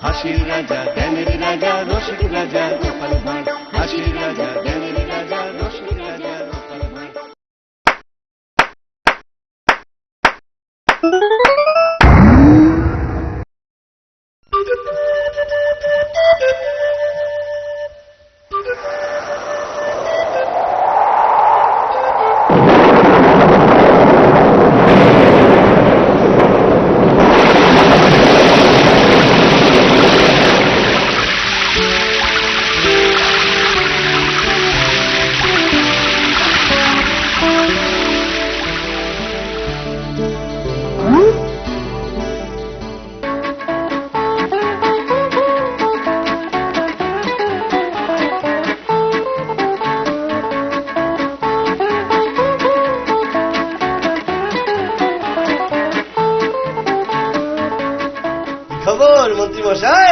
হাসির রাজা জ্ঞানের রাজা রসিক রাজা গোপাল ভাঁড়, হাসির রাজা জ্ঞানের রাজা রসিক রাজা গোপাল ভাঁড়। খবর মন্ত্রী মশাই,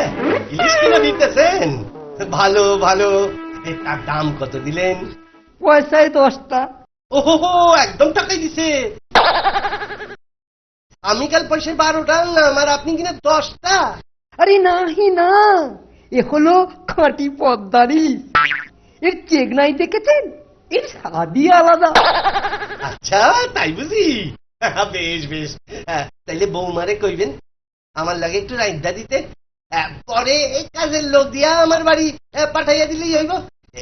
ইলিশ কিনা দিতেছেন? ভালো ভালো। তার দাম কত দিলেন? পয়সায় 10টা। ওহো, একদম টাকাই দিছে। আমি কাল পয়সা 12টা আনলাম আর আপনি কিনা 10টা। আরে নাহি না, এ হলো খাঁটি পদ্মার ইলিশ। এর চেকনাই দেখেছেন? এর স্বাদই আলাদা। আচ্ছা তাই বুঝি? বেশ বেশ, তাইলে বৌমারে কইবেন আমার লাগে একটু রাইন্দা দিতে, পরে এই কাজের লোক দিয়া আমার বাড়ি পাঠাইয়া দিলেই হইব।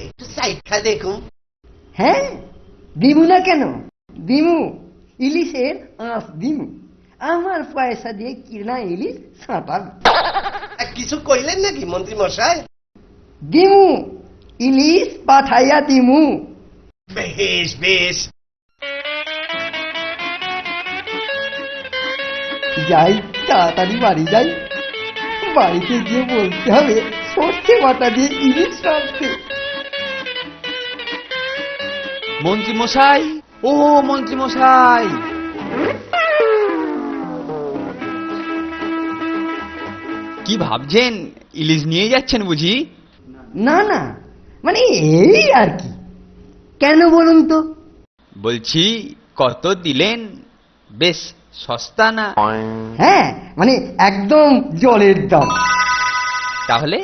একটু সাইখা দেখুন। হ্যাঁ, দিমু না কেন? দিমু, ইলিশের আঁশ দিমু। আমার পয়সা দিয়ে কিনা ইলিশ ছাঁটাল। কিছু কইলেন নাকি মন্ত্রী মশাই? দিমু, ইলিশ পাঠাইয়া দিমু। বেশ বেশ। যাই, তাড়াতাড়ি বাড়ি যাই। বাড়িতে গিয়ে বলতে হবে সর্ষে বাটা দিয়ে ইলিশ রাখতে। মন্ত্রী মশাই, ও মন্ত্রী মশাই, কি ভাবছেন? ইলিশ নিয়ে যাচ্ছেন বুঝি? না না, মানে এই আর কি। কেন বলুন তো? বলছি কত দিলেন? বেশ সস্তা না? হ্যাঁ, মানে একদম জলের দাম। তাহলে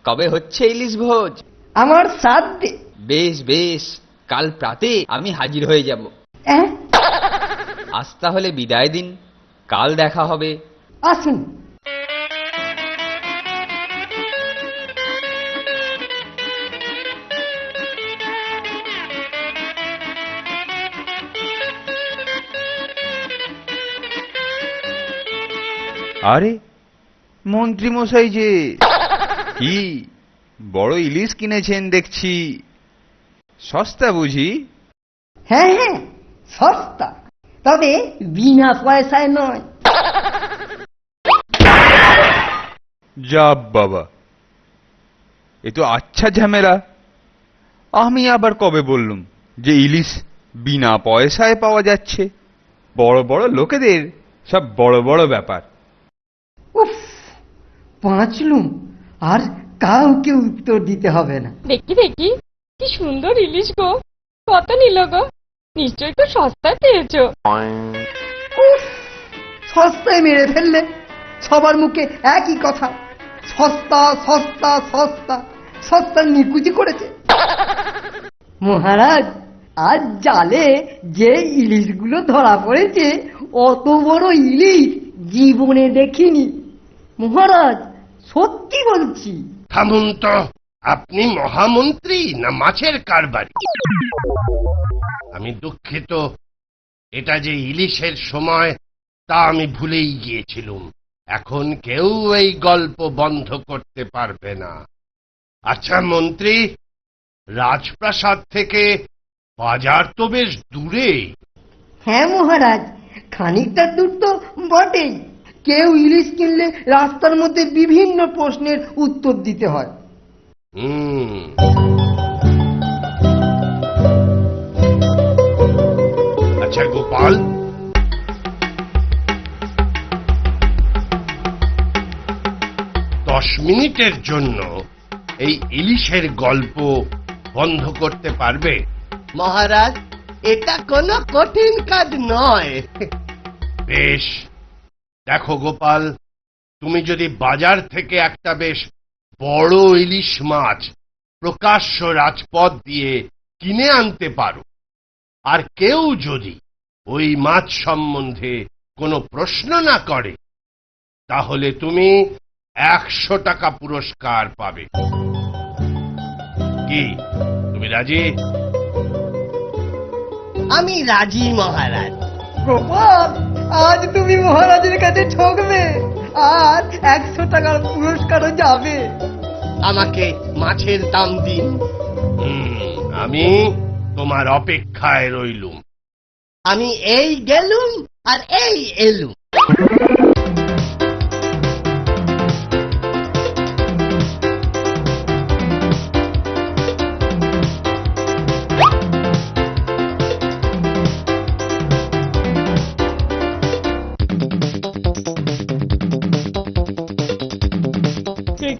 কবে হচ্ছে ইলিশ ভোজ? আমার সাধ্যে। বেশ বেশ, কাল প্রাতে আমি হাজির হয়ে যাব। আজ তাহলে বিদায় দিন, কাল দেখা হবে। আসুন। আরে মন্ত্রী মশাই যে, কি বড় ইলিশ কিনেছেন দেখছি, সস্তা বুঝি? হ্যাঁ হ্যাঁ, সস্তা, তবে বিনা পয়সায় নয়। যা বাবা, এ তো আচ্ছা ঝামেলা। আমি আবার কবে বললুম যে ইলিশ বিনা পয়সায় পাওয়া যাচ্ছে? বড় বড় লোকেদের সব বড় বড় ব্যাপার। উফ, পাঁচলুম, আর কাউকে উত্তর দিতে হবে না। দেখি দেখি, কি সুন্দর ইলিশ গো! কত নিল গো? নিশ্চয়ই তো সস্তায় পেয়েছো। উফ, সস্তায় মেরে ফেললে। সবার মুখে একই কথা, সস্তা সস্তা সস্তা। সস্তা নিকুচি করেছে। মহারাজ, আজ জালে যে ইলিশগুলো ধরা পড়েছে, অত বড় ইলিশ জীবনে দেখিনি। মহারাজ, সত্যি বলছি। থামুন তো, আপনি মহামন্ত্রী না মাছের কারবারি? আমি দুঃখিত, এটা যে ইলিশের সময় তা আমি ভুলেই গিয়েছিলুম। এখন কেউ এই গল্প বন্ধ করতে পারবে না। আচ্ছা মন্ত্রী, রাজপ্রাসাদ থেকে বাজার তো বেশ দূরে। হ্যাঁ মহারাজ, খানিকটা দূর তো বটেই। কেউ ইলিশ কিনলে রাস্তার মধ্যে বিভিন্ন প্রশ্নের উত্তর দিতে হয়। আচ্ছা গোপাল, 10 মিনিটের জন্য এই ইলিশের গল্প বন্ধ করতে পারবে? মহারাজ, এটা কোনো কঠিন কাজ নয়। বেশ, দেখো গোপাল, তুমি যদি বাজার থেকে একটা বেশ বড় ইলিশ মাছ প্রকাশ্য রাজপথ দিয়ে কিনে আনতে পারো, আর কেউ যদি ওই মাছ সম্বন্ধে কোনো প্রশ্ন না করে, তাহলে তুমি 100 টাকা পুরস্কার পাবে। কি তুমি রাজি? আমি রাজি মহারাজ। গোপাল, আজ তুমি মহারাজের কাছে ঠকবে, আর 100 টাকার পুরস্কারও যাবে। আমাকে মাছের দাম দিন। আমি তোমার অপেক্ষায় রইলুম। আমি এই গেলুম আর এই এলুম।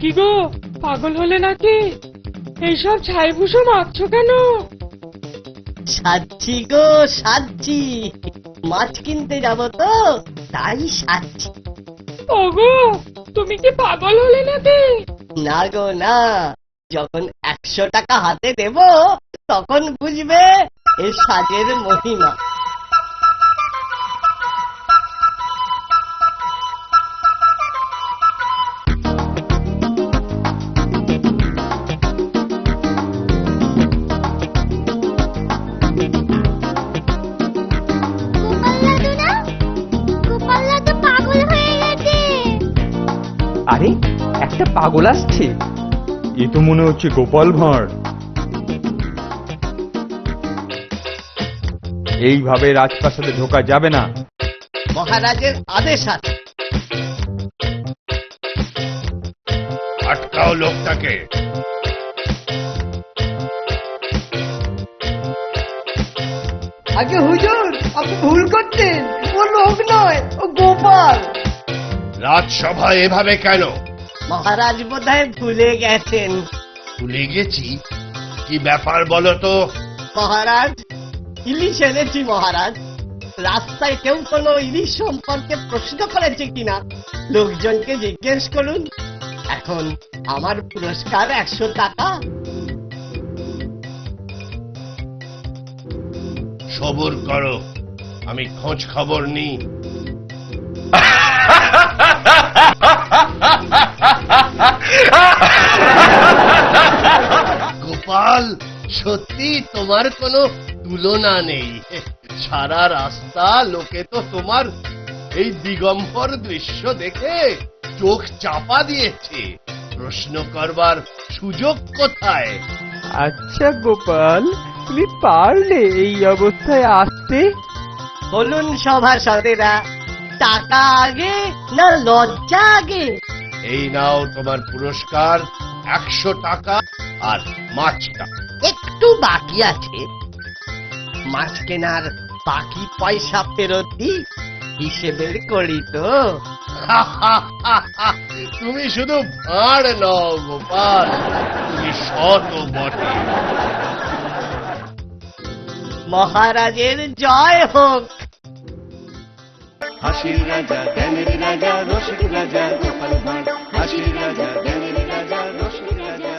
কি গো, পাগল হলে নাকি? এইসব ছাইভুষো মাখছো কেন? সাচ্ছি গো, সাচ্ছি। মাছ কিনতে যাব তো, তাই সাচ্ছি। ওগো, তুমি কি পাগল হলে নাকি? না গো না, যখন 100 টাকা হাতে দেব তখন বুঝবে এ সাজের মহিমা। আরে, একটা পাগল আসছে। এ তো মনে হচ্ছে গোপাল ভাঁড়। এইভাবে রাজপ্রাসাদে ঢোকা যাবে না। মহারাজের আদেশ আছে। আটকাও লোকটাকে। আগে হুজুর, আপনি ভুল করছেন। ও লোক নয়, ও গোপাল। রাজসভায় এভাবে কেন? মহারাজ বোধহয় ভুলে গেছেন। ভুলে গেছি? কি ব্যাপার বলো তো? মহারাজ, ইলিশ এনেছি মহারাজ। রাস্তায় কেউ কোনো ইলিশ সম্পর্কে প্রশ্ন করেছে কিনা লোকজনকে জিজ্ঞেস করুন। এখন আমার পুরস্কার 100 টাকা। সবুর করো, আমি খোঁজ খবর নিই। গোপাল, সত্যি তোমার কোনো তুলনা নেই। সারা রাস্তা লোকে তো তোমার এই দিগম্বর দৃশ্য দেখে চোখ চাপা দিয়েছে। প্রশ্ন করবার সুযোগ কোথায়? আচ্ছা গোপাল, তুমি পারলে এই অবস্থায় আসতে? বলুন সভাসদেরা, টাকা আগে না লজ্জা আগে? এই নাও তোমার পুরস্কার, 100 টাকা আর মাছটা। একটু বাকি আছে, মাছ কেনার বাকি পয়সা ফেরত দিই, হিসেবের করি তো। তুমি শুধু ভাঁড় নও গোপাল, তুমি সৎ বটে। মহারাজের জয় হোক। হাসির রাজা, জ্ঞানের রাজা, রসিক রাজা গোপাল ভাঁড়। হাসির রাজা, জ্ঞানের রাজা, রসিক রাজা।